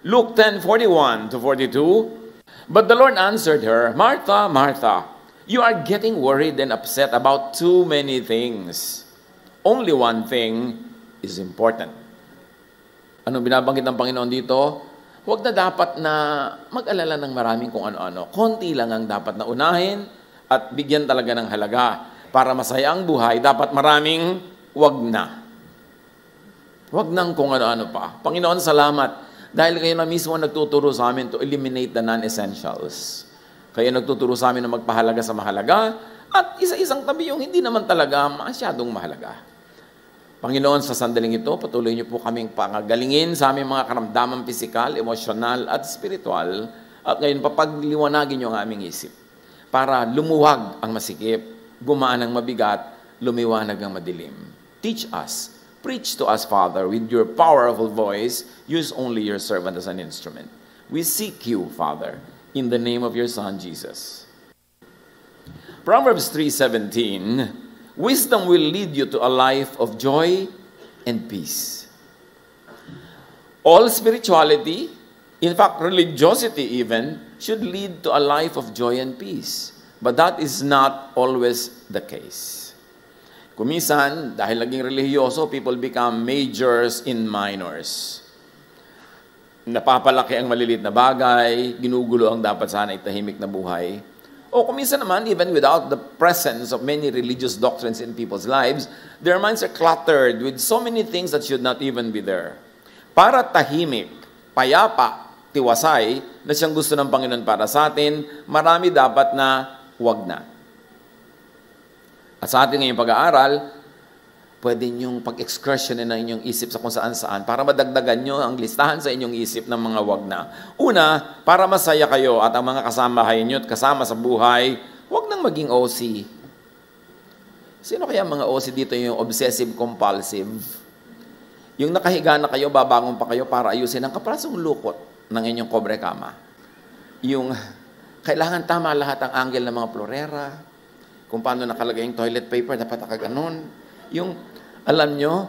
Luke 10:41 to 42. But the Lord answered her, Martha, Martha, you are getting worried and upset about too many things. Only one thing is important. Anong binabanggit ng Panginoon dito? Huwag na dapat na mag-alala ng maraming kung ano-ano. Konti lang ang dapat na unahin at bigyan talaga ng halaga. Para masaya ang buhay, dapat maraming wag na. Wag nang kung ano-ano pa. Panginoon, salamat. Dahil kayo na mismo nagtuturo sa amin to eliminate the non-essentials. Kayo nagtuturo sa amin na magpahalaga sa mahalaga at isa-isang tabi yung hindi naman talaga masyadong mahalaga. Panginoon, sa sandaling ito, patuloy niyo po kaming pangagalingin sa aming mga karamdaman pisikal, emosyonal at spiritual at ngayon papagliwanagin niyo ang aming isip para lumuwag ang masikip, gumaan ang mabigat, lumiwanag ang madilim. Teach us. Preach to us, Father, with your powerful voice. Use only your servant as an instrument. We seek you, Father, in the name of your Son, Jesus. Proverbs 3:17, wisdom will lead you to a life of joy and peace. All spirituality, in fact, religiosity even, should lead to a life of joy and peace. But that is not always the case. Kumisan, dahil naging relihiyoso, people become majors in minors. Napapalaki ang malilit na bagay, ginugulo ang dapat sana tahimik na buhay. O kumisan naman, even without the presence of many religious doctrines in people's lives, their minds are cluttered with so many things that should not even be there. Para tahimik, payapa, tiwasay, na siyang gusto ng Panginoon para sa atin, marami dapat na wag na. At sa ating ngayong pag-aaral, pwede niyong pag-excursionin ng inyong isip sa kung saan-saan para madagdagan niyo ang listahan sa inyong isip ng mga wag na. Una, para masaya kayo at ang mga kasamahay niyo at kasama sa buhay, wag nang maging OC. Sino kaya mga OC dito yung obsessive-compulsive? Yung nakahiga na kayo, babangon pa kayo para ayusin ang kaprasong lukot ng inyong kobre kama. Yung kailangan tama lahat ang angle ng mga florera, kung paano nakalagay yung toilet paper, dapat nakaganon. Yung, alam nyo,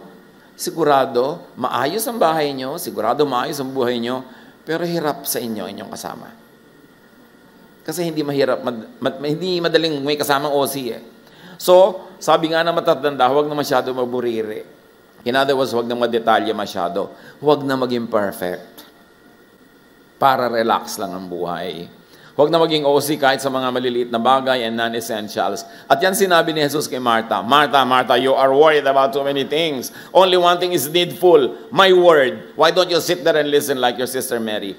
sigurado, maayos ang bahay nyo, sigurado maayos ang buhay nyo, pero hirap sa inyo, inyong kasama. Kasi hindi mahirap, hindi madaling may kasamang OC eh. So, sabi nga na matatanda, huwag na masyado maburiri. In other words, huwag na madetalye masyado. Huwag na maging perfect. Para relax lang ang buhay. Huwag na maging OC kahit sa mga maliliit na bagay and non-essentials. At yan sinabi ni Jesus kay Martha, Martha, Martha, you are worried about so many things. Only one thing is needful, my word. Why don't you sit there and listen like your sister Mary?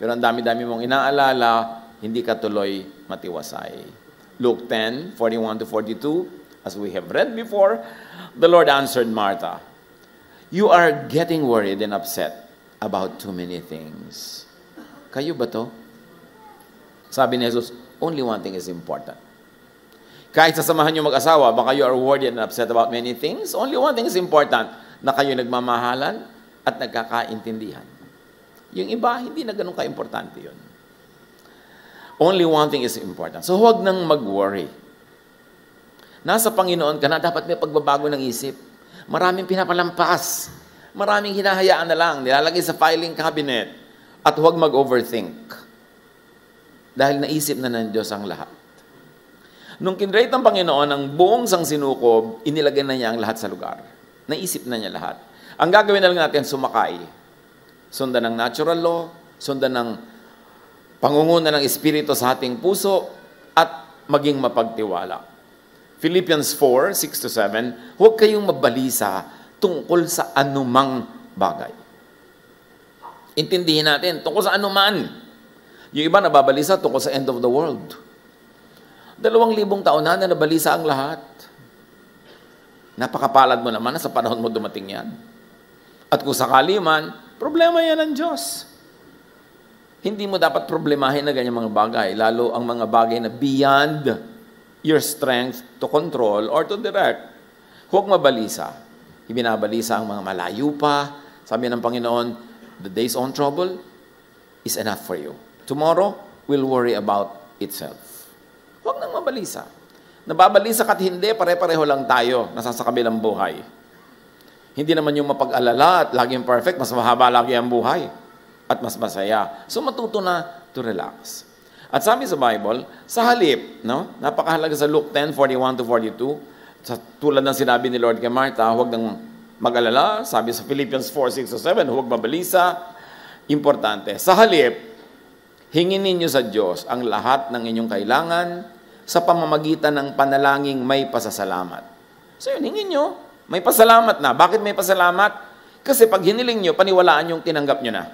Pero ang dami-dami mong inaalala, hindi ka tuloy matiwasay. Luke 10:41 to 42, as we have read before, the Lord answered Martha, you are getting worried and upset about too many things. Kayo ba to? Sabi ni Jesus, only one thing is important. Kahit sasamahan nyo mag-asawa, baka you are worried and upset about many things, only one thing is important, na kayo nagmamahalan at nagkakaintindihan. Yung iba, hindi na ganun ka-importante yun. Only one thing is important. So huwag nang mag-worry. Nasa Panginoon ka na, dapat may pagbabago ng isip. Maraming pinapalampas. Maraming hinahayaan na lang, nilalagay sa filing cabinet. At huwag mag-overthink. Dahil naisip na ng Diyos ang lahat. Nung kinrate ng Panginoon ang buong sangsinukob, inilagay na niya ang lahat sa lugar. Naisip na niya lahat. Ang gagawin na lang natin, sumakay. Sundan ng natural law, sundan ng pangunguna ng Espiritu sa ating puso, at maging mapagtiwala. Philippians 4:6-7, huwag kayong mabalisa tungkol sa anumang bagay. Intindihin natin, tungkol sa anuman. Yung iba nababalisa tungkol sa end of the world. 2,000 taon na nabalisa ang lahat. Napakapalad mo naman na sa panahon mo dumating yan. At kung sakali man, problema yan ng Diyos. Hindi mo dapat problemahin na ganyan mga bagay, lalo ang mga bagay na beyond your strength to control or to direct. Huwag mabalisa. Ibinabalisa ang mga malayo pa. Sabi ng Panginoon, the day's own trouble is enough for you. Tomorrow will worry about itself. Huwag nang mabalisa. Nababalisa ka't hindi, pare-pareho lang tayo, nasa sa kabilang buhay. Hindi naman yung mapag-alala at laging perfect, mas mahaba lagi ang buhay. at mas masaya. So matuto na to relax. At sabi sa Bible, sa halip, no? Napakahalaga sa Luke 10:41-42, sa tulad ng sinabi ni Lord kay Martha, huwag nang mag-alala. Sabi sa Philippians 4:6-7, huwag mabalisa. Importante. Sa halip, hingin ninyo sa Diyos ang lahat ng inyong kailangan sa pamamagitan ng panalangin may pasasalamat. So yun, hingin nyo. May pasalamat na. Bakit may pasalamat? Kasi pag hiniling nyo, paniwalaan yung tinanggap nyo na.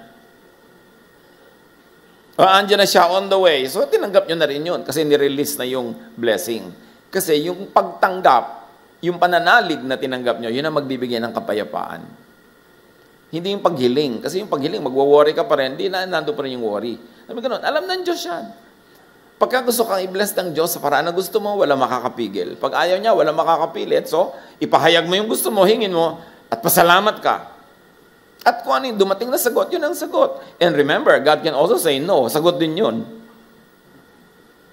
Andiyan na siya on the way. So tinanggap nyo na rin yun kasi nirelease na yung blessing. Kasi yung pagtanggap, yung pananalig na tinanggap nyo, yun ang magbibigay ng kapayapaan. Hindi yung paghiling. Kasi yung paghiling, magwo-worry ka pa rin, hindi na nando pa rin yung worry. Sabi ganun, alam ng Diyos yan. Pagka gusto kang i-bless ng Diyos sa paraan na gusto mo, wala makakapigil. Pag ayaw niya, wala makakapilit. So, ipahayag mo yung gusto mo, hingin mo, at pasalamat ka. At kung ano yung dumating na sagot, yun ang sagot. And remember, God can also say no. Sagot din yun.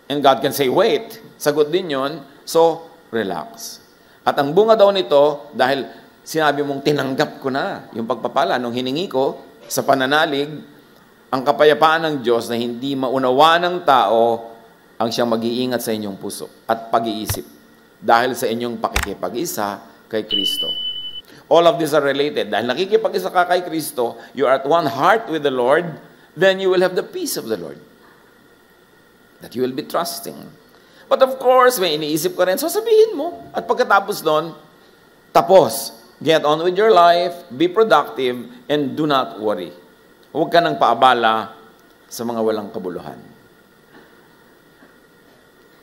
And God can say wait. Sagot din yun. So, relax. At ang bunga daw nito, dahil sinabi mong tinanggap ko na yung pagpapala nung hiningi ko sa pananalig, ang kapayapaan ng Diyos na hindi maunawa ng tao ang siyang mag-iingat sa inyong puso at pag-iisip dahil sa inyong pakikipag-isa kay Kristo. All of these are related. Dahil nakikipag-isa ka kay Kristo, you are at one heart with the Lord, then you will have the peace of the Lord. That you will be trusting. But of course, may iniisip ka rin, so sabihin mo. At pagkatapos doon, tapos. Get on with your life, be productive, and do not worry. Huwag ka nang paabala sa mga walang kabuluhan.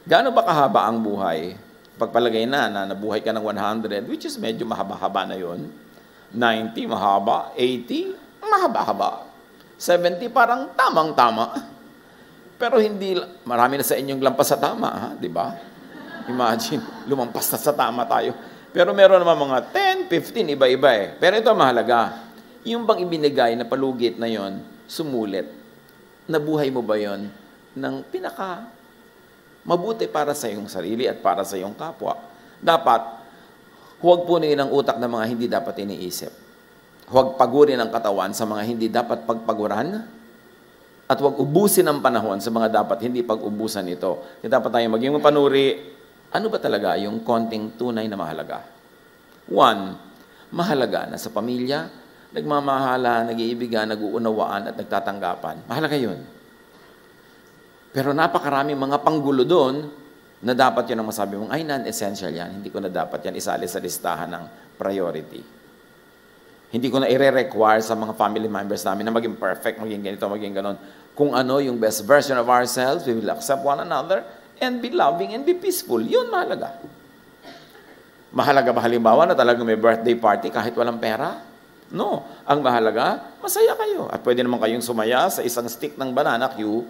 Gaano ba kahaba ang buhay? Pagpalagay na nabuhay ka ng 100, which is medyo mahaba-haba na yon. 90, mahaba. 80, mahaba-haba. 70, parang tamang-tama. Pero hindi, marami na sa inyong lampas sa tama, ha? Di ba? Imagine, lumampas na sa tama tayo. Pero meron naman mga 10, 15, iba-iba eh. Pero ito mahalaga. Yung bang ibinigay na palugit na yon, sumulit. Nabuhay mo ba yon ng pinaka mabuti para sa iyong sarili at para sa iyong kapwa? Dapat, huwag punuin ang utak ng mga hindi dapat iniisip. Huwag pagurin ang katawan sa mga hindi dapat pagpaguran. At huwag ubusin ang panahon sa mga dapat hindi pag-ubusan ito. Kaya dapat tayo maging mapanuri. Ano ba talaga yung konting tunay na mahalaga? 1, mahalaga na sa pamilya, nagmamahala, nag-iibigan, nag-uunawaan at nagtatanggapan. Mahalaga yun. Pero napakaraming mga panggulo doon na dapat yun ang masabi mong, ay, non-essential yan. Hindi ko na dapat yan isali sa listahan ng priority. Hindi ko na i-require sa mga family members namin na maging perfect, maging ganito, maging ganon. Kung ano yung best version of ourselves, we will accept one another and be loving and be peaceful. Yun mahalaga. Mahalaga ba halimbawa na talagang may birthday party kahit walang pera? No. Ang mahalaga, masaya kayo. At pwede naman kayong sumaya sa isang stick ng banana cue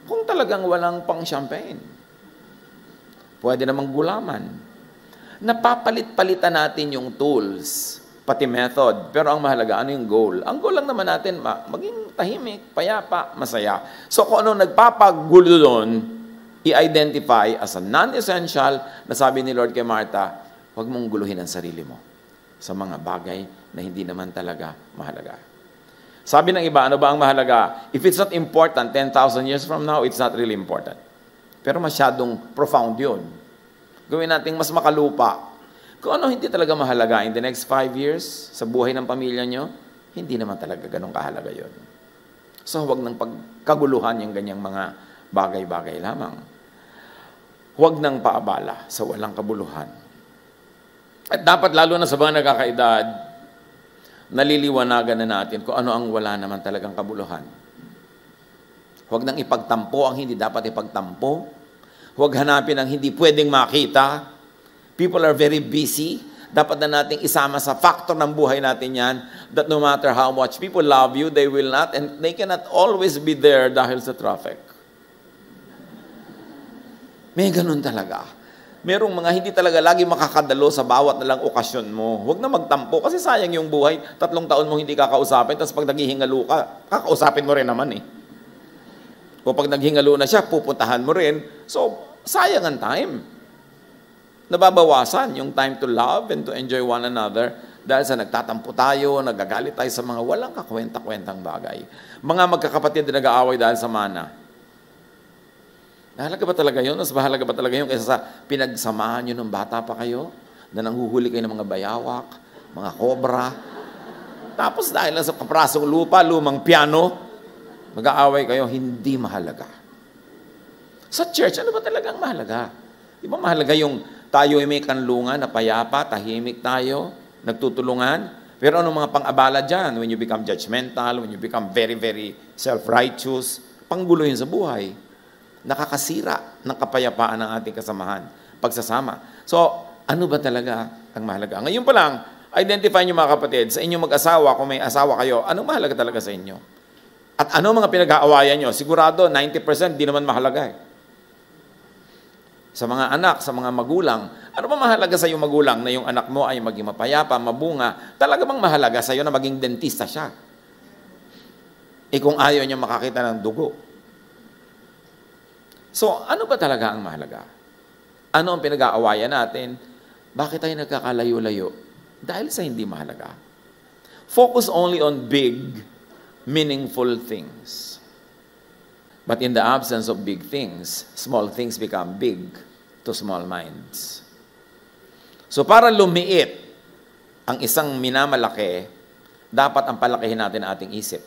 kung talagang walang pang champagne. Pwede namang gulaman. Napapalit-palitan natin yung tools, pati method. Pero ang mahalaga, ano yung goal? Ang goal lang naman natin, maging tahimik, payapa, masaya. So kung ano nagpapagulo doon, i-identify as a non-essential na sabi ni Lord kay Martha, huwag mong guluhin ang sarili mo sa mga bagay na hindi naman talaga mahalaga. Sabi ng iba, ano ba ang mahalaga? If it's not important, 10,000 years from now, it's not really important. Pero masyadong profound yun. Gawin natin mas makalupa. Kung ano hindi talaga mahalaga in the next 5 years sa buhay ng pamilya nyo, hindi naman talaga ganun kahalaga yun. So huwag nang pagkaguluhan yung ganyang mga bagay-bagay lamang. Huwag nang paabala sa walang kabuluhan. At dapat lalo na sa mga nagkakaedad, naliliwanagan na natin kung ano ang wala naman talagang kabuluhan. Huwag nang ipagtampo ang hindi dapat ipagtampo. Huwag hanapin ang hindi pwedeng makita. People are very busy. Dapat na nating isama sa factor ng buhay natin yan that no matter how much people love you, they will not and they cannot always be there dahil sa traffic. May ganun talaga. Merong mga hindi talaga lagi makakadalo sa bawat na lang okasyon mo. Huwag na magtampo kasi sayang yung buhay. 3 taon mo hindi kakausapin, tapos pag naghihingalo ka, kakausapin mo rin naman eh. O pag naghingalo na siya, pupuntahan mo rin. So, sayang ang time. Nababawasan yung time to love and to enjoy one another Dahil sa nagtatampo tayo, nagagalit tayo sa mga walang kakwenta-kwentang bagay. Mga magkakapatid na nag-aaway dahil sa mana. Mahalaga ba talaga yun? Mas mahalaga ba talaga yun kaysa sa pinagsamahan nyo nung bata pa kayo? Na nanghuhuli kayo ng mga bayawak, mga kobra. Tapos dahil lang sa kaprasong lupa, lumang piano, mag-aaway kayo, hindi mahalaga. Sa church, ano ba talagang mahalaga? Di ba mahalaga yung tayo ay may kanlungan na payapa, tahimik tayo, nagtutulungan? Pero ano mga pang-abala dyan? When you become judgmental, when you become very, very self-righteous, panggulo yun sa buhay. Nakakasira ng kapayapaan ng ating kasamahan, pagsasama. So, ano ba talaga ang mahalaga? Ngayon pa lang, identify nyo mga kapatid, sa inyong mag-asawa, kung may asawa kayo, anong mahalaga talaga sa inyo? At ano mga pinag-aawayan nyo? Sigurado, 90% di naman mahalaga eh. Sa mga anak, sa mga magulang, ano ba mahalaga sa iyong magulang na yung anak mo ay maging mapayapa, mabunga? Talaga bang mahalaga sa iyo na maging dentista siya? Kung ayaw niya makakita ng dugo. So, ano ba talaga ang mahalaga? Ano ang pinag-aawayan natin? Bakit tayo nagkakalayo-layo? Dahil sa hindi mahalaga. Focus only on big, meaningful things. But in the absence of big things, small things become big to small minds. So para lumiit ang isang minamalaki, dapat ang palakihin natin ang ating isip.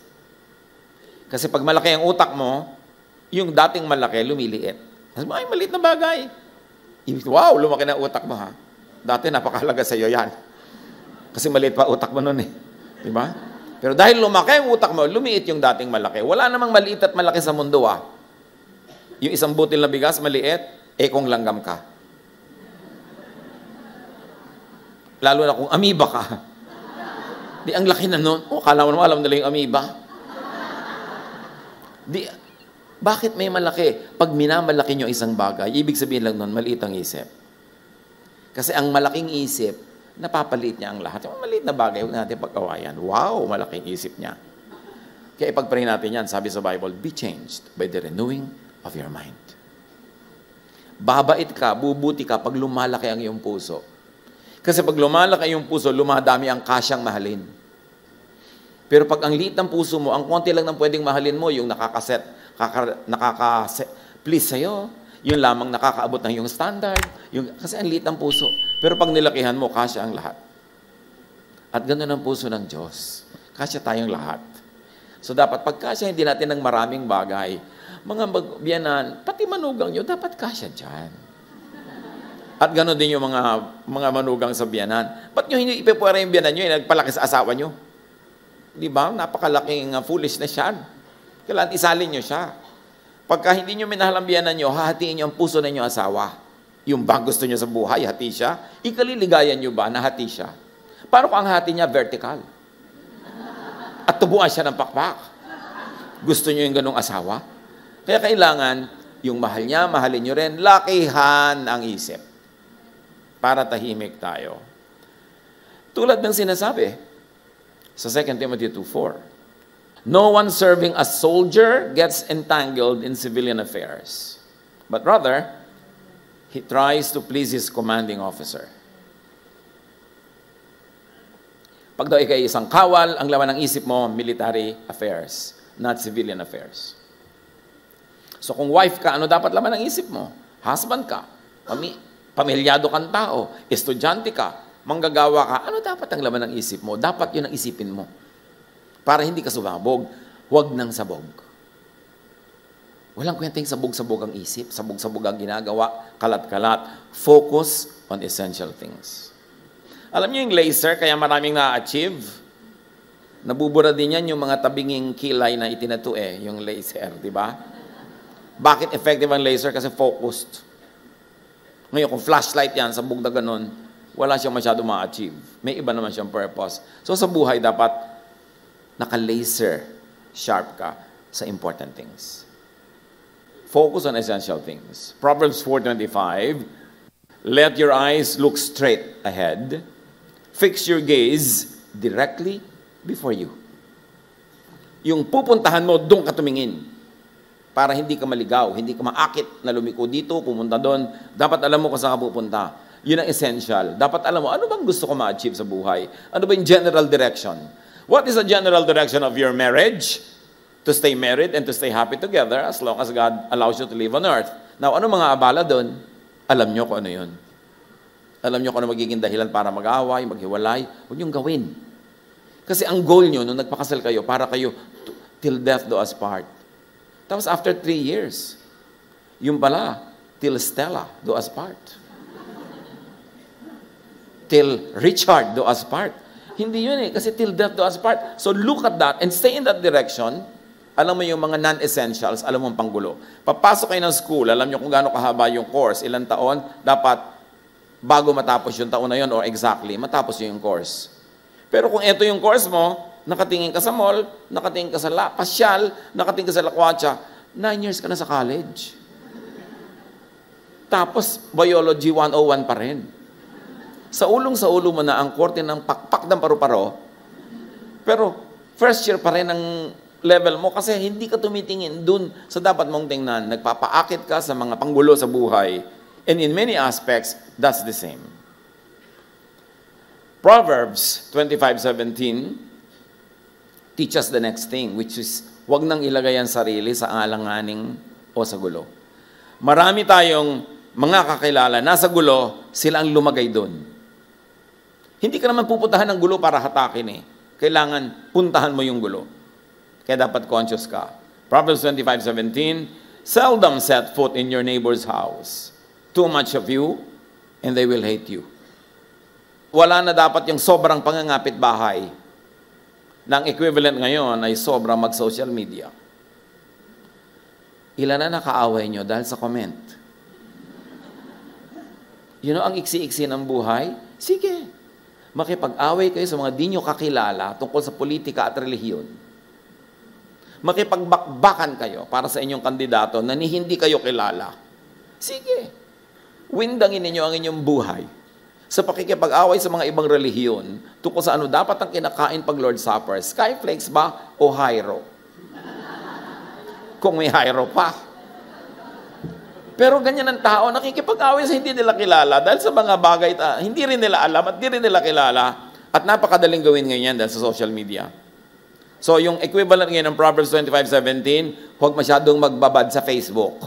Kasi pag malaki ang utak mo, yung dating malaki, lumiliit. Ay, maliit na bagay. Wow, lumaki na utak mo ha. Dati napakahalaga sa iyo yan. Kasi maliit pa utak mo nun eh. Diba? Pero dahil lumaki ang utak mo, lumiit yung dating malaki. Wala namang maliit at malaki sa mundo ah. Yung isang butil na bigas, maliit, kung langgam ka. Lalo na kung amoeba ka. Di ang laki na nun. Kala mo naman alam nila yung amoeba. Bakit may malaki? Pag minamalaki nyo isang bagay, ibig sabihin lang nun, maliit ang isip. Kasi ang malaking isip, napapaliit niya ang lahat. Yung maliit na bagay, huwag natin pag-awayan. Wow, malaking isip niya. Kaya ipagpray natin yan, sabi sa Bible, be changed by the renewing of your mind. Babait ka, bubuti ka pag lumalaki ang iyong puso. Kasi pag lumalaki ang iyong puso, lumadami ang kasyang mahalin. Pero pag ang liit ng puso mo, ang konti lang ng pwedeng mahalin mo, yung nakaka-please sa'yo, yung lamang nakakaabot ng iyong standard, kasi ang liit ng puso. Pero pag nilakihan mo, kasya ang lahat. At ganoon ang puso ng Diyos. Kasya tayong lahat. So dapat pagkasya hindi natin ng maraming bagay, mga biyanan, pati manugang nyo, dapat kasya dyan. At ganoon din yung mga manugang sa biyanan. Ba't nyo hindi ipipwera yung biyanan nyo, nagpalaki sa asawa nyo? Di ba? Napakalaking foolish na siya. Kailangan isalin nyo siya. Pagka hindi nyo minahal ang biyanan nyo, hahatiin nyo ang puso na inyong asawa. Yung ba gusto nyo sa buhay, hati siya. Ikaliligayan nyo ba na hati siya? Paano kung ang hati niya vertical? At tubuan siya ng pakpak. Gusto nyo yung ganong asawa? Kaya kailangan, yung mahal niya, mahalin nyo rin, lakihan ang isip. Para tahimik tayo. Tulad ng sinasabi sa 2 Timothy 2:4. No one serving as soldier gets entangled in civilian affairs, but rather, he tries to please his commanding officer. Pag daw ikay isang kawal, ang laman ng isip mo, military affairs, not civilian affairs. So kung wife ka, ano dapat laman ng isip mo? Husband ka, pamilyado kang tao, estudyante ka, manggagawa ka, ano dapat ang laman ng isip mo? Dapat yun ang isipin mo. Para hindi ka sumabog, huwag nang sabog. Walang kwenteng sabog-sabog ang isip, sabog-sabog ang ginagawa, kalat-kalat. Focus on essential things. Alam niyo yung laser, kaya maraming na-achieve. Nabubura din yan yung mga tabinging kilay na itinatue, yung laser, di ba? Bakit effective ang laser? Kasi focused. Ngayon, kung flashlight yan, sabog na ganun, wala siyang masyado ma-achieve. May iba naman siyang purpose. So sa buhay, dapat naka-laser sharp ka sa important things. Focus on essential things. Proverbs 4:25, let your eyes look straight ahead. Fix your gaze directly before you. Yung pupuntahan mo, doon ka tumingin. Para hindi ka maligaw, hindi ka maakit na lumiko dito, pumunta doon. Dapat alam mo kung saan ka pupunta. Yun ang essential. Dapat alam mo, ano bang gusto ko ma-achieve sa buhay? Ano ba yung general direction? What is the general direction of your marriage? To stay married and to stay happy together as long as God allows you to live on earth. Now, ano mga abala doon? Alam nyo kung ano yun. Alam nyo kung ano magiging dahilan para mag-away, maghiwalay. Huwag niyong gawin. Kasi ang goal nyo, nung nagpakasal kayo, para kayo till death do us part. Tapos after 3 years, yung pala, till Stella do us part. Till Richard do us part. Hindi yun kasi till death do us part. So look at that and stay in that direction. Alam mo yung mga non-essentials, alam mo ang panggulo. Papasok kayo ng school, alam nyo kung gaano kahaba yung course, ilang taon, dapat bago matapos yung taon na yun or exactly, matapos yung course. Pero kung ito yung course mo, nakatingin ka sa mall, nakatingin ka sa pasyal, nakatingin ka sa lakwatsa, 9 years ka na sa college. Tapos, biology 101 pa rin. Sa ulo mo na ang korte ng pakpak ng paru-paro, pero first year pa rin ang level mo kasi hindi ka tumitingin dun sa dapat mong tingnan. Nagpapaakit ka sa mga panggulo sa buhay. And in many aspects, that's the same. Proverbs 25:17 teach us the next thing, which is, huwag nang ilagay ang sarili sa alanganing o sa gulo. Marami tayong mga kakilala, nasa gulo, sila ang lumagay doon. Hindi ka naman pupuntahan ng gulo para hatakin eh. Kailangan puntahan mo yung gulo. Kaya dapat conscious ka. Proverbs 25:17, seldom set foot in your neighbor's house. Too much of you, and they will hate you. Wala na dapat yung sobrang pangangapit bahay. Nang equivalent ngayon ay sobrang mag-social media. Ilan na nakaaway nyo dahil sa comment? Ang iksi-iksi ng buhay? Sige. Makipag-away kayo sa mga di nyo kakilala tungkol sa politika at relihiyon. Makipagbakbakan kayo para sa inyong kandidato na hindi kayo kilala. Sige. Windangin ninyo ang inyong buhay sa pakikipag-away sa mga ibang relihiyon tungkol sa ano dapat ang kinakain pag Lord's Supper. Skyflakes ba o Hyro? Kung may Hyro pa. Pero ganyan ang tao, nakikipag-away sa hindi nila kilala dahil sa mga bagay hindi rin nila alam at hindi rin nila kilala at napakadaling gawin ngayon dahil sa social media. So, yung equivalent ngayon ng Proverbs 25:17, huwag masyadong magbabad sa Facebook.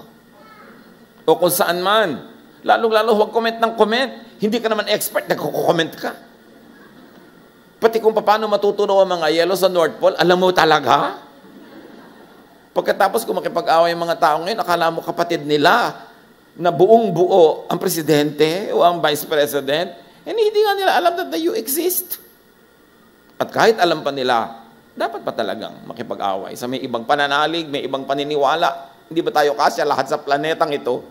O kung saan man. Lalong-lalo, huwag comment ng comment. Hindi ka naman expert, nagko-comment ka. Pati kung paano matutunaw ang mga yelo sa North Pole, alam mo talaga? Pagkatapos kung makipag-away yung mga tao ngayon, akala mo kapatid nila na buong-buo ang presidente o ang vice president, hindi nga nila alam that you exist. At kahit alam pa nila, dapat pa talagang makipag-away. Sa may ibang pananalig, may ibang paniniwala. Hindi ba tayo kasya lahat sa planetang ito?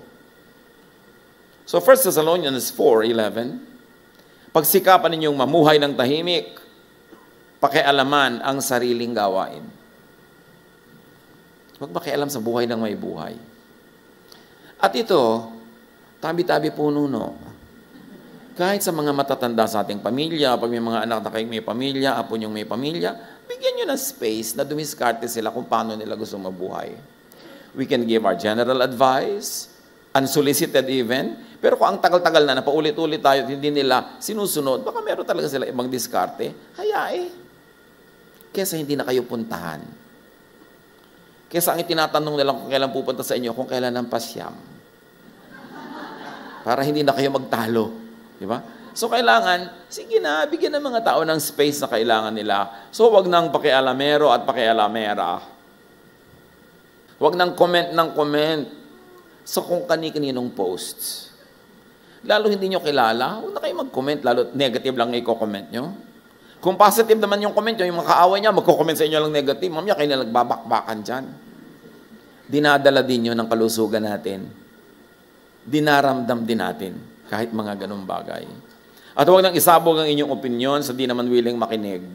So 1 Thessalonians 4:11, pagsikapan ninyong mamuhay ng tahimik, pakialaman ang sariling gawain. Huwag makialam sa buhay ng may buhay. At ito, tabi-tabi puno, no? Kahit sa mga matatanda sa ating pamilya, pag may mga anak na kayong may pamilya, apo niyong may pamilya, bigyan nyo ng space na dumiskarte sila kung paano nila gusto mabuhay. We can give our general advice, unsolicited even, pero kung ang tagal-tagal na paulit-ulit tayo at hindi nila sinusunod, baka meron talaga sila ibang diskarte, kesa hindi na kayo puntahan. Kesa ang itinatanong nila kung kailan pupunta sa inyo, kung kailan ang pasyam. Para hindi na kayo magtalo. Di ba? So, kailangan, sige na, bigyan ng mga tao ng space na kailangan nila. So, wag nang pakialamero at pakialamera. Wag nang comment ng comment sa kung kani-kaninong posts. Lalo hindi nyo kilala, huwag na kayo mag-comment, lalo negative lang i-comment nyo. Kung positive naman yung comment nyo, yung mga kaaway niya, magko-comment sa inyo lang negative, mamaya kayo na nagbabakbakan dyan. Dinadala din nyo ng kalusugan natin. Dinaramdam din natin. Kahit mga ganong bagay. At huwag nang isabog ang inyong opinion sa di naman willing makinig.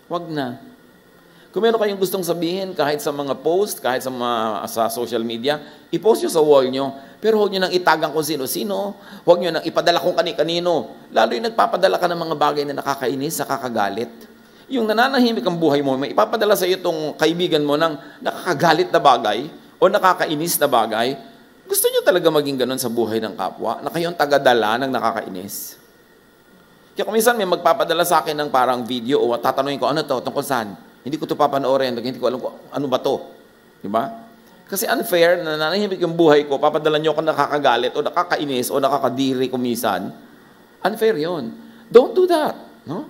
Huwag na. Kung meron kayong gustong sabihin, kahit sa mga post, kahit sa social media, i-post nyo sa wall nyo. Pero huwag nyo nang itagang kung sino-sino. Huwag nyo nang ipadala kung kani-kanino. Lalo yung nagpapadala ka ng mga bagay na nakakainis, nakakagalit. Yung nananahimik ang buhay mo, may ipapadala sa iyo itong kaibigan mo ng nakakagalit na bagay o nakakainis na bagay, Gusto nyo talaga maging ganun sa buhay ng kapwa? Na kayo ang tagadala ng nakakainis? Kaya kung minsan may magpapadala sa akin ng parang video o tatanungin ko, ano to, tungkol saan? Hindi ko ito papanoorin, hindi ko alam kung ano ba to. Diba? Kasi unfair na nanahimik yung buhay ko, papadala nyo ako nakakagalit o nakakainis o nakakadiri kumisan. Unfair yon. Don't do that. No?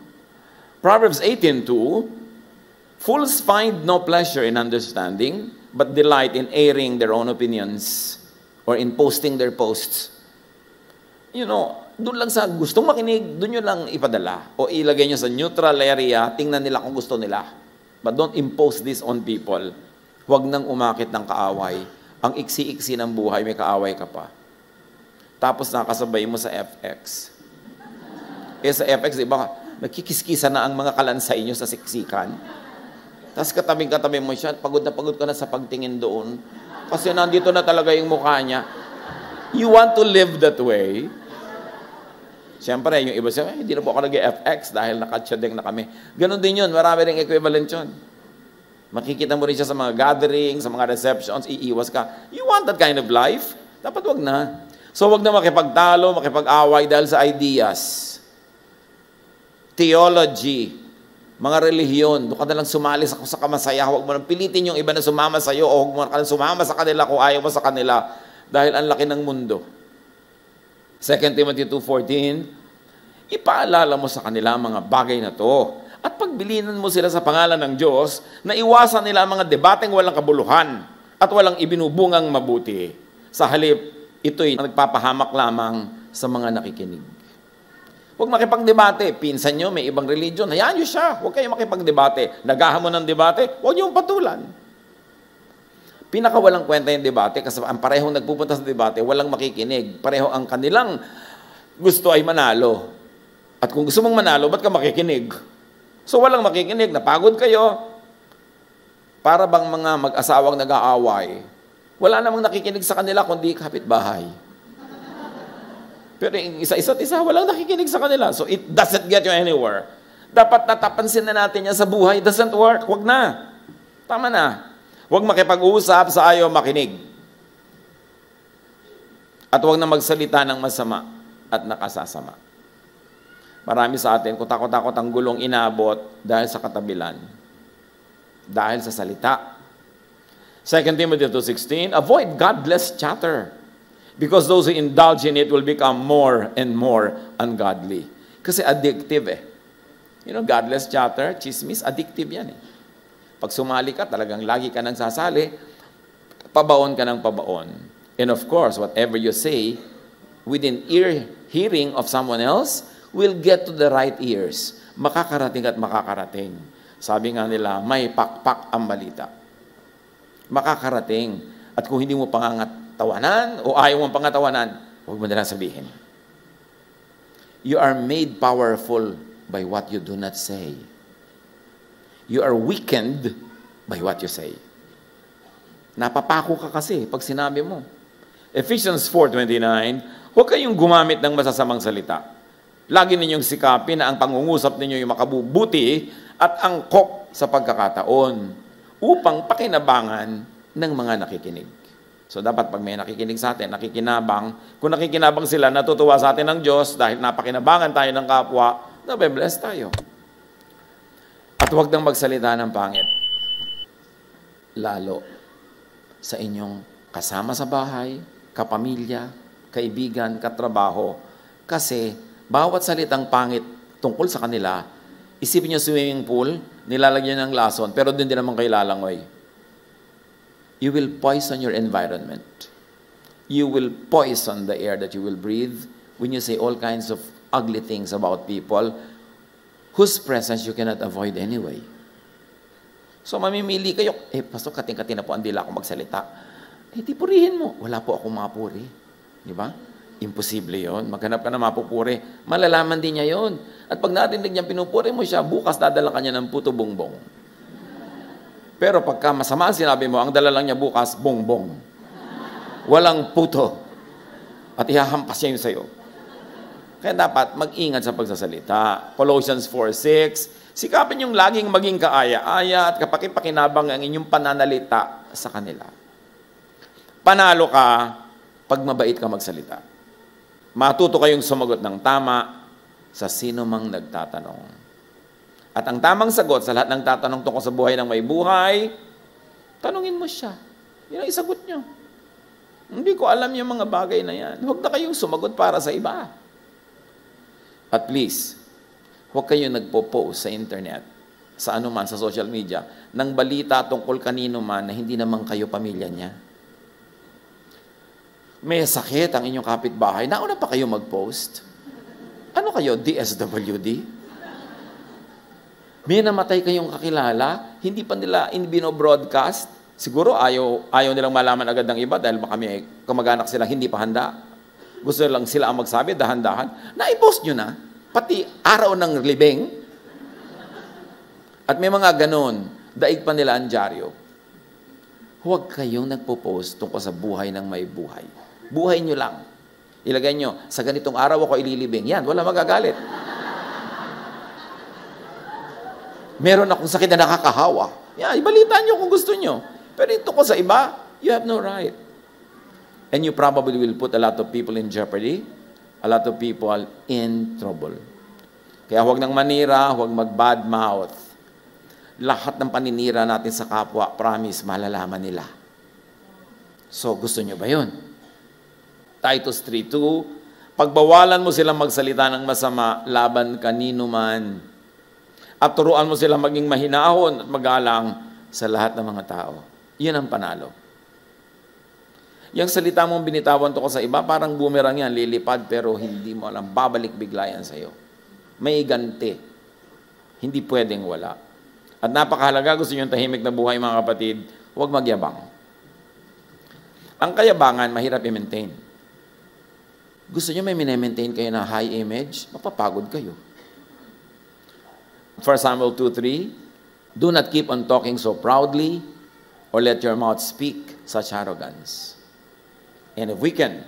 Proverbs 18:2, fools find no pleasure in understanding, but delight in airing their own opinions or in posting their posts. You know, doon lang sa gustong makinig, doon nyo lang ipadala. O ilagay nyo sa neutral area, tingnan nila kung gusto nila. But don't impose this on people. Huwag nang umakit ng kaaway. Ang iksi-iksi ng buhay, may kaaway ka pa. Tapos nakasabay mo sa FX. Sa FX, di ba, nagkikiskisa na ang mga kalansay nyo sa siksikan. Tapos katabing-katabi mo siya, pagod ka na sa pagtingin doon. Kasi nandito na talaga yung mukha niya. You want to live that way? Siyempre, yung iba siya, hindi na po ako nag-FX dahil nakatsyadeng na kami. Ganon din yun, marami rin equivalent yun. Makikita mo rin siya sa mga gatherings, sa mga receptions, iiwas ka. You want that kind of life? Dapat wag na. So wag na makipagtalo, makipag-away dahil sa ideas. Theology, mga relihiyon, doon ka na lang sumali sa kamasaya, huwag mo nang pilitin yung iba na sumama sa iyo o huwag mo nang sumama sa kanila kung ayaw mo sa kanila dahil ang laki ng mundo. 2 Timothy 2:14, ipaalala mo sa kanila mga bagay na to at pagbilinan mo sila sa pangalan ng Diyos na iwasan nila ang mga debateng walang kabuluhan at walang ibinubungang mabuti. Sa halip, ito'y nagpapahamak lamang sa mga nakikinig. Huwag makipagdebate. Pinsan nyo, may ibang religion. Hayaan nyo siya. Huwag kayo makipagdebate. Naghahamon ng debate, huwag nyo patulan. Pinakawalang kwenta yung debate kasi ang parehong nagpupunta sa debate, walang makikinig. Pareho ang kanilang gusto ay manalo. At kung gusto mong manalo, ba't ka makikinig? So walang makikinig, napagod kayo. Para bang mga mag-asawang nag-aaway, wala namang nakikinig sa kanila kundi kapitbahay. Pero yung isa't isa, walang nakikinig sa kanila. So it doesn't get you anywhere. Dapat natapansin na natin yan sa buhay. It doesn't work. Huwag na. Tama na. Huwag makipag-uusap sa ayaw makinig. At huwag na magsalita ng masama at nakasasama. Marami sa atin, kung takot-takot ang gulong inabot dahil sa katabilan. Dahil sa salita. 2 Timothy 2:16, avoid godless chatter. Because those who indulge in it will become more and more ungodly. Kasi addictive eh. You know, godless chatter, chismis, addictive yan eh. Pag sumali ka, talagang lagi ka nang sasali, pabaon ka ng pabaon. And of course, whatever you say, within hearing of someone else, will get to the right ears. Makakarating at makakarating. Sabi nga nila, may pakpak ang balita. Makakarating. At kung hindi mo pangangatawanan o ayaw mong pangatawanan, huwag mo na lang sabihin. You are made powerful by what you do not say. You are weakened by what you say. Napapako ka kasi pag sinabi mo. Ephesians 4:29, huwag kayong gumamit ng masasamang salita. Lagi ninyong sikapin na ang pangungusap ninyo yung makabubuti at angkop sa pagkakataon upang pakinabangan ng mga nakikinig. So dapat pag may nakikinig sa atin, nakikinabang, kung nakikinabang sila, natutuwa sa atin ng Diyos dahil napakinabangan tayo ng kapwa, nabe-bless tayo. At huwag nang magsalita ng pangit. Lalo sa inyong kasama sa bahay, kapamilya, kaibigan, katrabaho. Kasi bawat salitang pangit tungkol sa kanila, isipin nyo swimming pool, nilalagyan ng lason, pero din naman kayo lalangoy. You will poison your environment. You will poison the air that you will breathe when you say all kinds of ugly things about people whose presence you cannot avoid anyway. So mamimili kayo, pastor, kating-kating na po ang dila ako magsalita. Di purihin mo. Wala po akong mapuri. Di ba? Imposible yon. Maghanap ka na mapupuri. Malalaman din niya yon. At pag narinig niya pinupuri mo siya, bukas dadala ka niya ng puto bongbong. Pero pagka masama ang sinabi mo, ang dala lang niya bukas, bongbong. Walang puto. At ihahampas niya yun sa'yo. Kaya dapat mag-ingat sa pagsasalita. Colossians 4:6, sikapin yung laging maging kaaya-aya at kapakipakinabang ang inyong pananalita sa kanila. Panalo ka pag mabait ka magsalita. Matuto kayong sumagot ng tama sa sino mang nagtatanong. At ang tamang sagot sa lahat ng tatanong tungkol sa buhay ng may buhay, tanungin mo siya. Yan ang isagot nyo. Hindi ko alam yung mga bagay na yan. Huwag na kayong sumagot para sa iba. At please, huwag kayong nagpo-post sa internet, sa anuman, sa social media, ng balita tungkol kanino man na hindi naman kayo pamilya niya. May sakit ang inyong kapitbahay, nauna pa kayo mag-post. Ano kayo, DSWD? May namatay kayong kakilala, hindi pa nila bino-broadcast. Siguro ayaw nilang malaman agad ng iba dahil baka may kamag-anak silang hindi pa handa. Gusto lang sila ang magsabi, dahan-dahan. Na-i-post nyo na, pati araw ng libing. At may mga ganon, daig pa nila ang dyaryo. Huwag kayong nagpo-post tungkol sa buhay ng may buhay. Buhay nyo lang. Ilagay nyo, sa ganitong araw ako ililibing. Yan, wala magagalit. Meron akong sakit na nakakahawa. Yan, ibalitaan nyo kung gusto nyo. Pero ito ko sa iba, you have no right. And you probably will put a lot of people in jeopardy, a lot of people in trouble. Kaya huwag nang manira, huwag mag-bad mouth. Lahat ng paninira natin sa kapwa, promise, malalaman nila. So, gusto nyo ba yun? Titus 3:2, pagbawalan mo silang magsalita ng masama laban kanino man. At turuan mo silang maging mahinahon at magalang sa lahat ng mga tao. Yan ang panalo. Yung salita mong binitawan to ko sa iba, parang boomerang yan, lilipad, pero hindi mo alam, babalik bigla yan sa'yo. May ganti. Hindi pwedeng wala. At napakahalaga, gusto nyo yung tahimik na buhay, mga kapatid, huwag magyabang. Ang kayabangan, mahirap i-maintain. Gusto nyo may minemaintain kayo na high image, mapapagod kayo. 1 Samuel 2:3, do not keep on talking so proudly, or let your mouth speak such arrogance. And if we can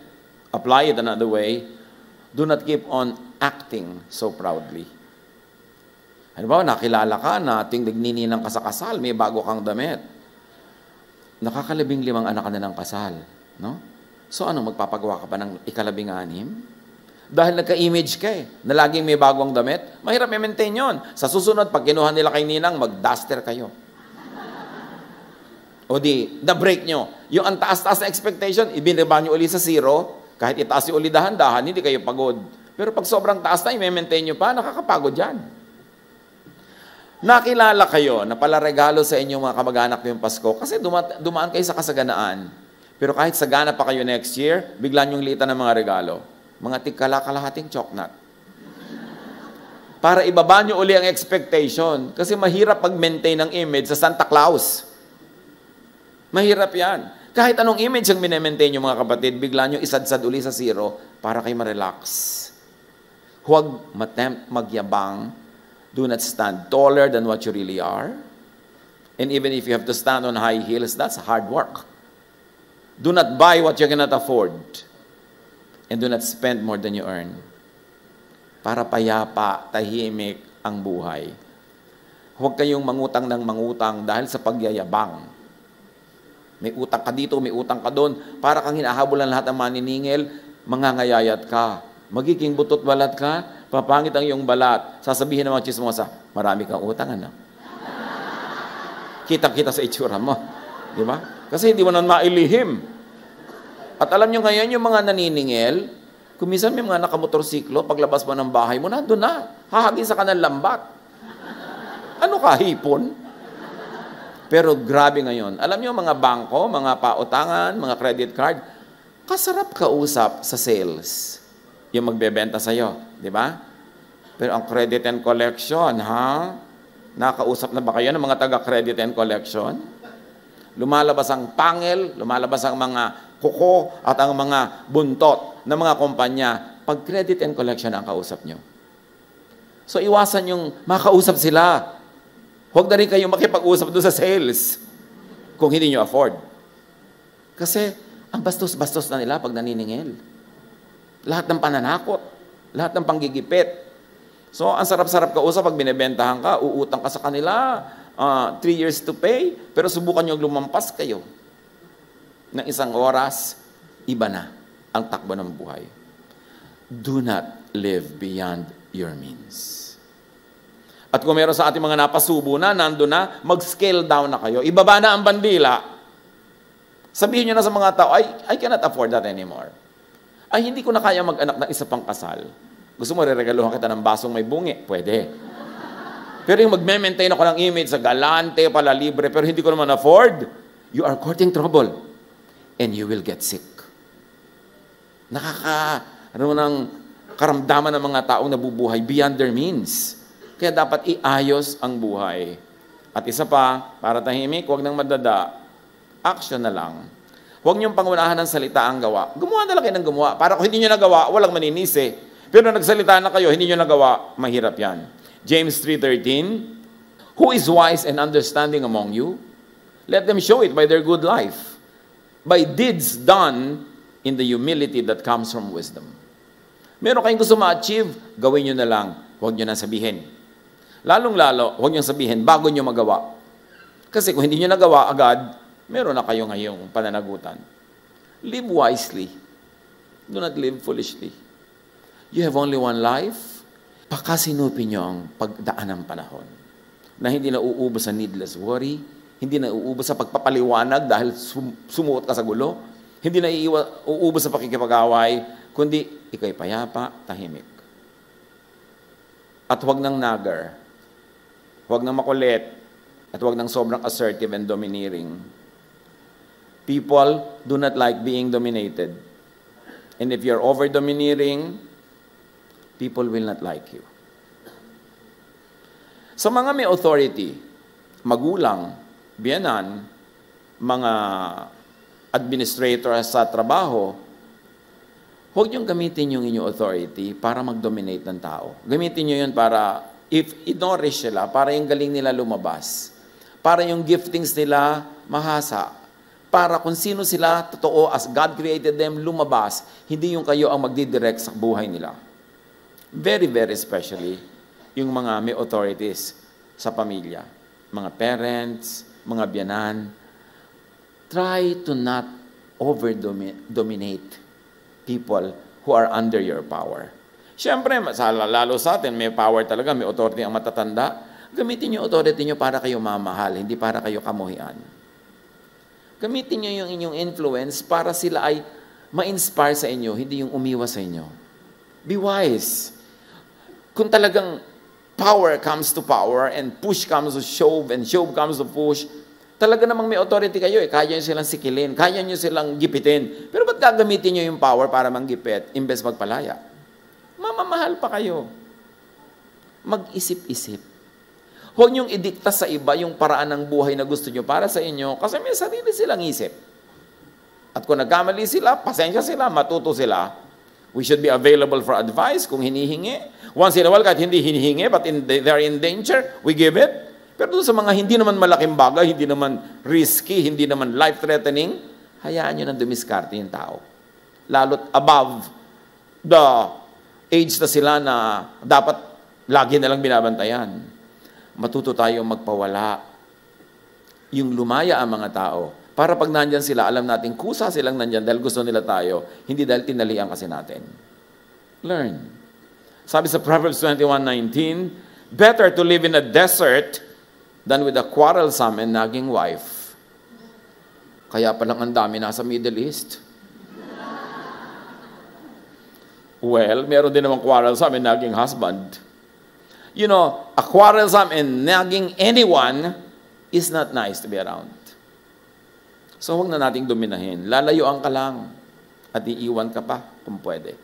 apply it another way, do not keep on acting so proudly. Ano ba, nakilala ka, nating nagnininang ka sa kasal, may bago kang damit. Nakakalabing 5 anak ka na ng kasal. No? So ano, magpapagawa ka pa ng 16? Dahil nagka-image ka na laging may bagong damit, mahirap i-maintain yun. Sa susunod, pag kinuha nila kay Ninang, mag-duster kayo. O di, na-break nyo. Yung ang taas-taas na expectation, ibinaba nyo uli sa 0, kahit itaas nyo uli dahan-dahan, hindi kayo pagod. Pero pag sobrang taas na, i-maintain nyo pa, nakakapagod yan. Nakilala kayo na pala regalo sa inyong mga kamag-anak yung Pasko kasi dumaan kayo sa kasaganaan. Pero kahit sagana pa kayo next year, bigla nyong litan ng mga regalo. Mga tigkala-kalahating choknat. Para ibaba nyo uli ang expectation kasi mahirap pag-maintain ng image sa Santa Claus. Mahirap yan. Kahit anong image ang minemaintain nyo mga kapatid, bigla nyo isadsad uli sa 0 para kayo ma-relax. Huwag magyabang. Do not stand taller than what you really are. And even if you have to stand on high heels, that's hard work. Do not buy what you cannot afford. And do not spend more than you earn. Para payapa, tahimik ang buhay. Huwag kayong mangutang ng mangutang dahil sa pagyayabang. May utang ka dito, may utang ka doon. Para kang hinahabulan lahat ng maniningil, mangangayayat ka. Magiging butot balat ka, papangit ang iyong balat. Sasabihin ng mga chismosa, marami kang utang, ano? Kitang-kita sa itsura mo. Di ba? Kasi hindi mo na mailihim. At alam nyo ngayon, yung mga naniningil, kung minsan may mga nakamotorsiklo, paglabas mo ng bahay mo, nandun na. Hahagin sa kanang lambat. Ano ka, hipon? Pero grabe ngayon. Alam nyo, mga bangko, mga pautangan, mga credit card, kasarap kausap sa sales. Yung magbebenta sa'yo, di ba? Pero ang credit and collection, ha? Nakausap na ba kayo ng mga taga-credit and collection? Lumalabas ang pangil, lumalabas ang mga kuko at ang mga buntot ng mga kumpanya. Pag credit and collection ang kausap nyo. So iwasan yung makausap sila. Huwag na rin kayong makipag-usap doon sa sales kung hindi nyo afford. Kasi ang bastos-bastos na nila pag naniningil. Lahat ng pananakot, lahat ng panggigipit. So, ang sarap-sarap kausap pag binibentahan ka, uutang ka sa kanila, 3 years to pay, pero subukan nyo lumampas kayo ng 1 oras, iba na. ang takbo ng buhay. Do not live beyond your means. At kung meron sa ating mga napasubo na, nando na, mag-scale down na kayo. Ibaba na ang bandila. Sabihin nyo na sa mga tao, I cannot afford that anymore. Ay, hindi ko na kaya mag-anak ng isa pang kasal. Gusto mo, reregaluhan kita ng basong may bungi? Pwede. Pero yung mag-maintain ako ng image sa galante, pala libre, pero hindi ko naman afford, you are courting trouble. And you will get sick. Ng karamdaman ng mga taong nabubuhay beyond their means. Kaya dapat iayos ang buhay. At isa pa, para tahimik, huwag nang madada. Action na lang. Huwag niyong pangunahan ng salita ang gawa. Gumawa na lang kayo ng gumawa. Para kung hindi niyo nagawa, walang maninisi. Pero nagsalita na kayo, hindi niyo nagawa, mahirap yan. James 3:13, who is wise and understanding among you? Let them show it by their good life. By deeds done in the humility that comes from wisdom. Meron kayong gusto ma-achieve, gawin niyo na lang. Huwag niyo na sabihin. Lalong-lalo, huwag niyong sabihin, bago niyo magawa. Kasi kung hindi niyo nagawa agad, meron na kayo ngayong pananagutan. Live wisely. Do not live foolishly. You have only one life. Pakasinupin niyo ang pagdaan ng panahon. Na hindi na uubos sa needless worry, hindi na uubos sa pagpapaliwanag dahil sumuot ka sa gulo, hindi na uubos sa pakikipag-away, kundi ikay payapa, tahimik. At huwag nang nagar. Huwag nang makulit, at huwag nang sobrang assertive and domineering. People do not like being dominated. And if you're over-domineering, people will not like you. Sa mga may authority, magulang, biyanan, mga administrator sa trabaho, huwag niyong gamitin yung inyong authority para mag-dominate ng tao. Gamitin niyo yun para if i-nourish sila, para yung galing nila lumabas. Para yung giftings nila mahasa. Para kung sino sila, totoo, as God created them, lumabas. Hindi yung kayo ang magdidirect sa buhay nila. Very, very especially, yung mga may authorities sa pamilya. Mga parents, mga biyanan. Try to not over-dominate people who are under your power. Siyempre, lalo sa atin, may power talaga, may authority ang matatanda. Gamitin niyo authority niyo para kayo mamahal, hindi para kayo kamuhian. Gamitin niyo yung inyong influence para sila ay ma-inspire sa inyo, hindi yung umiwas sa inyo. Be wise. Kung talagang power comes to power and push comes to shove and shove comes to push, talaga namang may authority kayo eh. Kaya nyo silang sikilin, kaya nyo silang gipitin. Pero ba't gagamitin nyo yung power para manggipit imbes magpalaya? Mamamahal pa kayo. Mag-isip-isip. Huwag niyong idikta sa iba yung paraan ng buhay na gusto niyo para sa inyo kasi may sarili silang isip. At kung nagkamali sila, pasensya sila, matuto sila. We should be available for advice kung hinihingi. Once in a while, kahit hindi hinihingi, but they're in danger, we give it. Pero doon sa mga hindi naman malaking bagay, hindi naman risky, hindi naman life-threatening, hayaan nyo nang dumiskarte yung tao. Lalo't above the age na sila na dapat lagi na lang binabantayan. Matuto tayong magpawala. Yung lumaya ang mga tao. Para pag nandyan sila, alam natin kusa silang nandyan dahil gusto nila tayo, hindi dahil tinalian kasi natin. Learn. Sabi sa Proverbs 21:19, better to live in a desert than with a quarrelsome and nagging wife. Kaya palang ang dami nasa Middle East. Well, meron din naman quarrelsome and nagging husband. You know, a quarrelsome and nagging anyone is not nice to be around. So huwag na nating dominahin. Lalayuan ka lang at iiwan ka pa kung pwede.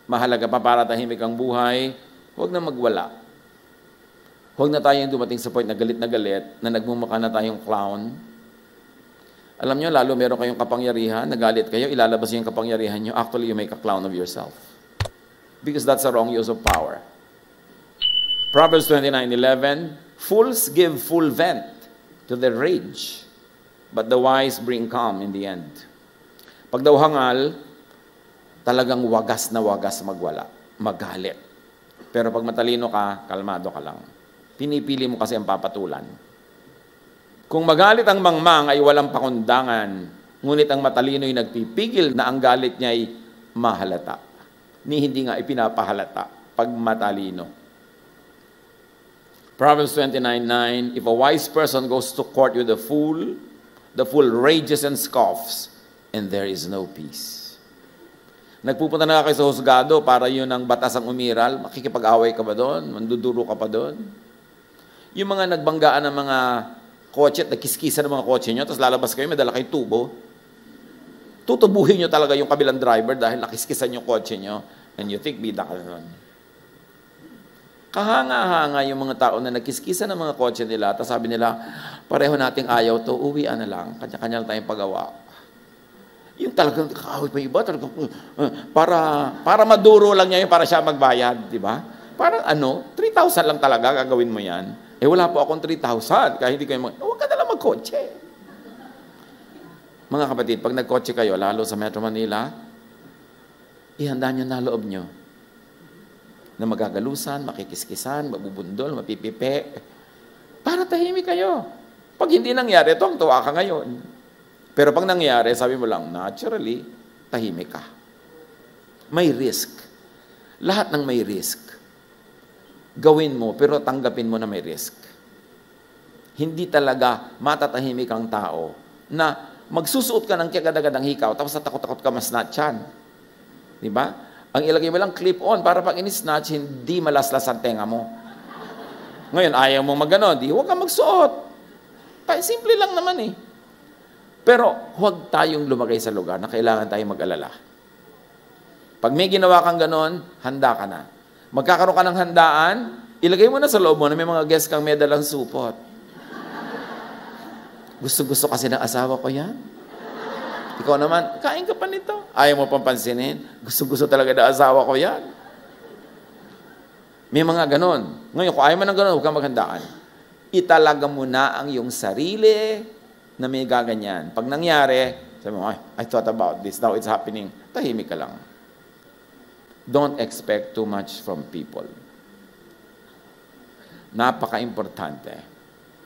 Mahalaga pa para tahimik ang buhay, huwag na magwala. Huwag na tayong dumating sa point na galit na nagmumukha na tayong clown. Alam nyo, lalo meron kayong kapangyarihan, nagalit kayo, ilalabas yung kapangyarihan nyo, actually you make a clown of yourself. Because that's a wrong use of power. Proverbs 29:11, fools give full vent to their rage, but the wise bring calm in the end. Pag daw hangal, talagang wagas na wagas magwala, magalit. Pero pag matalino ka, kalmado ka lang. Pinipili mo kasi ang papatulan. Kung magalit ang mangmang ay walang pakundangan, Ngunit ang matalino'y nagpipigil na ang galit niya'y mahalata. Ni hindi nga ipinapahalata pag matalino. Proverbs 29:9, if a wise person goes to court with the fool rages and scoffs, and there is no peace. Nagpupunta na kayo sa husgado para yun ang batas ang umiral, makikipag-away ka ba doon? Manduduro ka pa doon? Yung mga nagbanggaan ng mga kotse at nagkiskisan ng mga kotse nyo, tapos lalabas kayo, may dala kayo tubo. Tutubuhin nyo talaga yung kabilang driver dahil nakiskisan yung kotse nyo, and you think bida ka nun. Kahanga-hanga yung mga tao na nagkiskisan ng mga kotse nila, tapos sabi nila, pareho nating ayaw to, uwian na lang, kanya-kanya lang tayong paggawa. Yung talagang kakawit pa iba, talagang, para maduro lang niya yun, para siya magbayad, di ba? Parang 3,000 lang talaga gagawin mo yan. Wala po akong 3,000, kaya hindi kayo huwag ka nalang magkotse. Mga kapatid, pag nagkotse kayo, lalo sa Metro Manila, ihanda nyo na loob nyo na magagalusan, makikiskisan, mabubundol, mapipipe, para tahimik kayo. Pag hindi nangyari, tuwang-tuwa ka ngayon. Pero pag nangyari, sabi mo lang, naturally, tahimik ka. May risk. Lahat ng may risk. Gawin mo, pero tanggapin mo na may risk. Hindi talaga matatahimik ang tao na magsusuot ka ng kagad-agadang hikaw, tapos natakot-takot ka masnatchan. Di ba? Ang ilagay mo lang clip-on para pag in-snatch, hindi malaslas ang tenga mo. Ngayon, ayaw mo mag-ganon, huwag kang magsuot. Simple lang naman eh. Pero huwag tayong lumagay sa lugar na kailangan tayong mag-alala. Pag may ginawa kang ganon, handa ka na. Magkakaroon ka ng handaan, ilagay mo na sa loob mo na may mga guest kang may dalang supot. Gusto-gusto kasi ng asawa ko yan. Ikaw naman, kain ka pa nito. Ayaw mo pang pansinin. Gusto-gusto talaga ng asawa ko yan. May mga ganon. Ngayon, kung ayaw mo ng ganon, huwag kang maghandaan. Italaga mo na ang iyong sarili na may gaganyan. Pag nangyari, sabi mo, I thought about this. Now it's happening. Tahimik ka lang. Don't expect too much from people. Napaka-importante.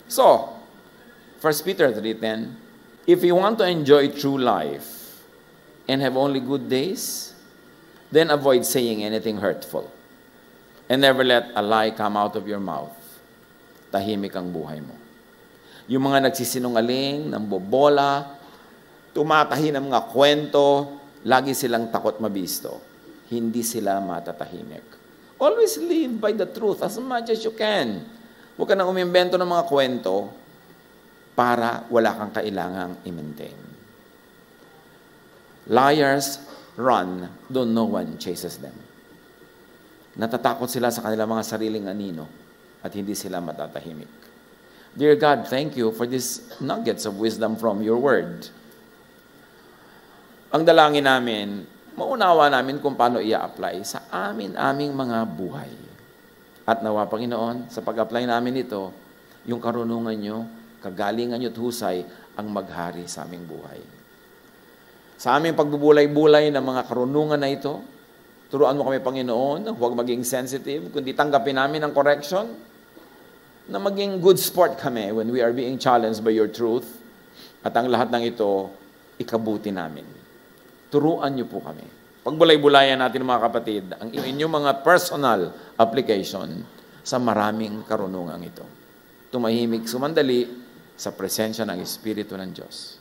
So, 1 Peter 3:10, if you want to enjoy true life and have only good days, then avoid saying anything hurtful. And never let a lie come out of your mouth. Tahimik ang buhay mo. Yung mga nagsisinungaling, nambobola, tumatahi ng mga kwento, lagi silang takot mabisto. Hindi sila matatahimik. Always live by the truth as much as you can. Huwag ka nang umimbento ng mga kwento para wala kang kailangang i-maintain. Liars run, though no one chases them. Natatakot sila sa kanilang mga sariling anino at hindi sila matatahimik. Dear God, thank you for these nuggets of wisdom from your word. Ang dalangin namin, maunawa namin kung paano i-apply sa aming mga buhay. At nawa, Panginoon, sa pag-apply namin ito, yung karunungan nyo, kagalingan nyo at husay ang maghari sa aming buhay. Sa aming pagbubulay-bulay ng mga karunungan na ito, turuan mo kami, Panginoon, huwag maging sensitive, kundi tanggapin namin ang correction, na maging good sport kami when we are being challenged by your truth, at ang lahat ng ito, ikabuti namin. Turuan niyo po kami. Pagbulay-bulayan natin mga kapatid, ang inyong mga personal application sa maraming karunungan ito. Tumahimik sumandali sa presensya ng Espiritu ng Diyos.